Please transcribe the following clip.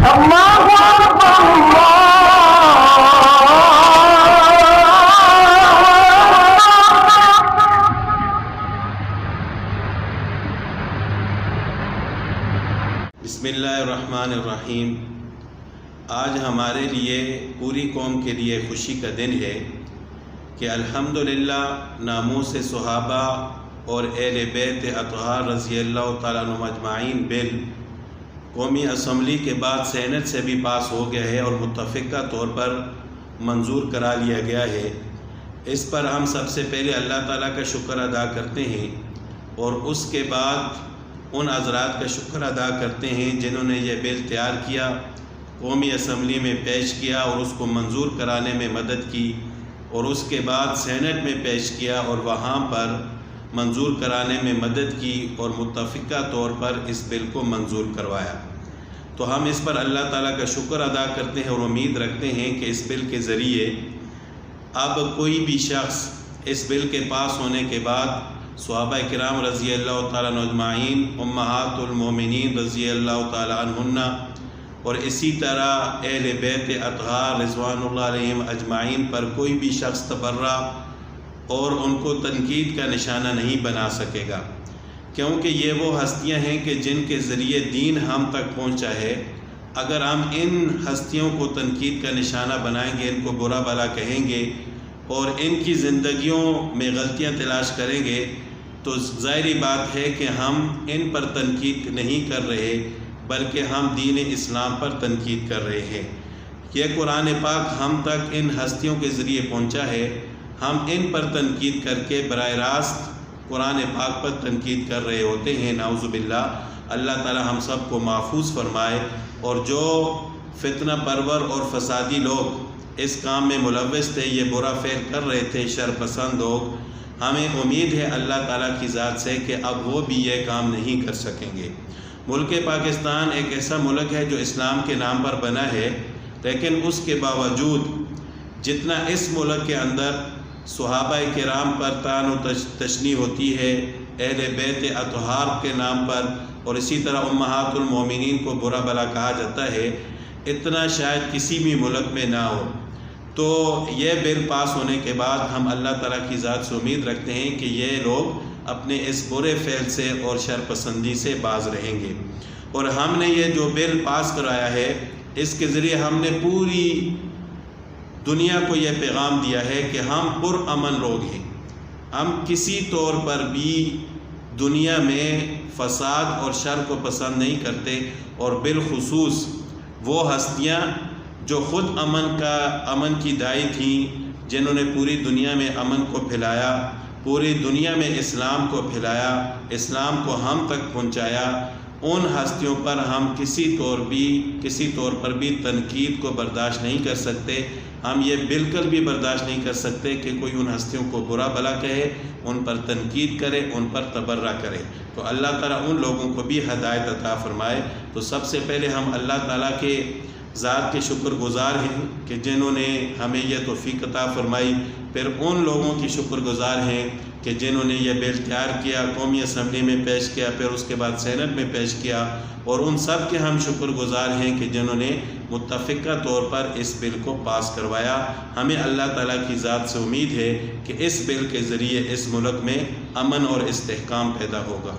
بسم اللہ الرحمن الرحیم۔ آج ہمارے لیے پوری قوم کے لیے خوشی کا دن ہے کہ الحمدللہ ناموس صحابہ اور اہل بیت اطہار رضی اللہ تعالیٰ عنہم اجمعین بل قومی اسمبلی کے بعد سینٹ سے بھی پاس ہو گیا ہے اور متفقہ طور پر منظور کرا لیا گیا ہے۔ اس پر ہم سب سے پہلے اللہ تعالیٰ کا شکر ادا کرتے ہیں اور اس کے بعد ان حضرات کا شکر ادا کرتے ہیں جنہوں نے یہ بل تیار کیا، قومی اسمبلی میں پیش کیا اور اس کو منظور کرانے میں مدد کی، اور اس کے بعد سینٹ میں پیش کیا اور وہاں پر منظور کرانے میں مدد کی اور متفقہ طور پر اس بل کو منظور کروایا۔ تو ہم اس پر اللہ تعالیٰ کا شکر ادا کرتے ہیں اور امید رکھتے ہیں کہ اس بل کے ذریعے اب کوئی بھی شخص اس بل کے پاس ہونے کے بعد صحابہ کرام رضی اللہ تعالیٰ عنہ اجمعین، امہات المومنین رضی اللہ تعالیٰ عنہن اور اسی طرح اہل بیت اطہار رضوان اللہ علیہم اجمعین پر کوئی بھی شخص تبرہ اور ان کو تنقید کا نشانہ نہیں بنا سکے گا، کیونکہ یہ وہ ہستیاں ہیں کہ جن کے ذریعے دین ہم تک پہنچا ہے۔ اگر ہم ان ہستیوں کو تنقید کا نشانہ بنائیں گے، ان کو برا بھلا کہیں گے اور ان کی زندگیوں میں غلطیاں تلاش کریں گے، تو ظاہری بات ہے کہ ہم ان پر تنقید نہیں کر رہے بلکہ ہم دین اسلام پر تنقید کر رہے ہیں۔ یہ قرآن پاک ہم تک ان ہستیوں کے ذریعے پہنچا ہے، ہم ان پر تنقید کر کے براہ راست قرآن پاک پر تنقید کر رہے ہوتے ہیں، نعوذ باللہ۔ اللہ تعالی ہم سب کو محفوظ فرمائے، اور جو فتنہ پرور اور فسادی لوگ اس کام میں ملوث تھے، یہ برا فعل کر رہے تھے، شر پسند لوگ، ہمیں امید ہے اللہ تعالیٰ کی ذات سے کہ اب وہ بھی یہ کام نہیں کر سکیں گے۔ ملک پاکستان ایک ایسا ملک ہے جو اسلام کے نام پر بنا ہے، لیکن اس کے باوجود جتنا اس ملک کے اندر صحابہ کرام پر طعن و تشنیع ہوتی ہے، اہل بیت اطہار کے نام پر، اور اسی طرح امہات المومنین کو برا بھلا کہا جاتا ہے، اتنا شاید کسی بھی ملک میں نہ ہو۔ تو یہ بل پاس ہونے کے بعد ہم اللہ تعالیٰ کی ذات سے امید رکھتے ہیں کہ یہ لوگ اپنے اس برے فعل سے اور شر پسندی سے باز رہیں گے، اور ہم نے یہ جو بل پاس کرایا ہے، اس کے ذریعے ہم نے پوری دنیا کو یہ پیغام دیا ہے کہ ہم پرامن لوگ ہیں، ہم کسی طور پر بھی دنیا میں فساد اور شر کو پسند نہیں کرتے، اور بالخصوص وہ ہستیاں جو خود امن کی داعی تھیں، جنہوں نے پوری دنیا میں امن کو پھیلایا، پوری دنیا میں اسلام کو پھیلایا، اسلام کو ہم تک پہنچایا، ان ہستیوں پر ہم کسی طور پر بھی تنقید کو برداشت نہیں کر سکتے۔ ہم یہ بالکل بھی برداشت نہیں کر سکتے کہ کوئی ان ہستیوں کو برا بھلا کہے، ان پر تنقید کرے، ان پر تبرہ کرے۔ تو اللہ تعالیٰ ان لوگوں کو بھی ہدایت عطا فرمائے۔ تو سب سے پہلے ہم اللہ تعالیٰ کے ذات کے شکر گزار ہیں کہ جنہوں نے ہمیں یہ توفیق عطا فرمائی، پھر ان لوگوں کی شکر گزار ہیں کہ جنہوں نے یہ بل تیار کیا، قومی اسمبلی میں پیش کیا، پھر اس کے بعد سینٹ میں پیش کیا، اور ان سب کے ہم شکر گزار ہیں کہ جنہوں نے متفقہ طور پر اس بل کو پاس کروایا۔ ہمیں اللہ تعالیٰ کی ذات سے امید ہے کہ اس بل کے ذریعے اس ملک میں امن اور استحکام پیدا ہوگا۔